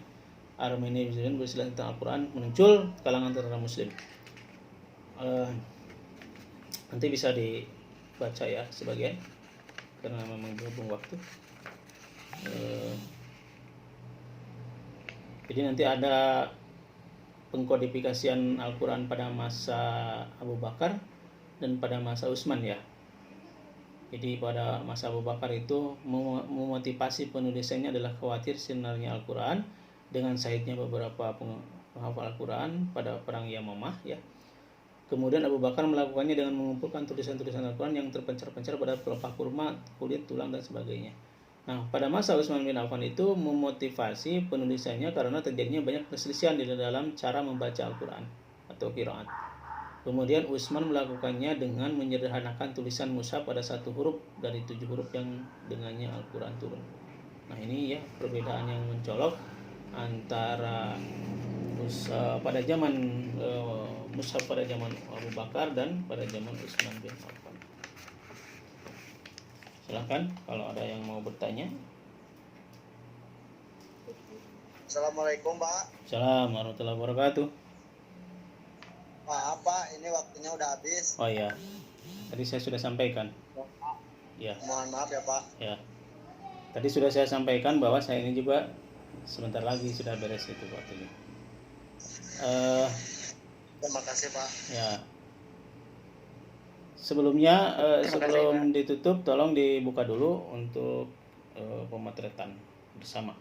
Armenia berisilah tentang Al-Quran muncul kalangan tentara Muslim. Nanti bisa dibaca ya sebagian karena memang berhubung waktu. Jadi nanti ada pengkodifikasian Al-Quran pada masa Abu Bakar dan pada masa Utsman ya. Jadi pada masa Abu Bakar itu memotivasi penulisannya adalah khawatir sinarnya Al-Quran dengan sahihnya beberapa penghafal Al-Quran pada perang Yamamah ya. Kemudian Abu Bakar melakukannya dengan mengumpulkan tulisan-tulisan Al-Quran yang terpencar-pencar pada pelepah kurma, kulit, tulang dan sebagainya. Nah, pada masa Utsman bin Affan itu memotivasi penulisannya karena terjadinya banyak perselisihan di dalam cara membaca Al-Quran atau qiraat. Kemudian Utsman melakukannya dengan menyederhanakan tulisan mushaf pada 1 huruf dari 7 huruf yang dengannya Al-Quran turun. Nah, ini ya perbedaan yang mencolok antara pada zaman mushaf pada zaman Abu Bakar dan pada zaman Utsman bin Affan. Silakan kalau ada yang mau bertanya. Assalamualaikum, Pak. Assalamualaikum warahmatullahi wabarakatuh. Maaf Pak, ini waktunya udah habis. Oh ya, tadi saya sudah sampaikan. Ya, Mohon maaf ya Pak. ya. Tadi sudah saya sampaikan bahwa saya ini juga sebentar lagi sudah beres itu waktunya. Terima kasih Pak. Ya. Sebelumnya sebelum ditutup, tolong dibuka dulu untuk pemotretan bersama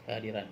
kehadiran.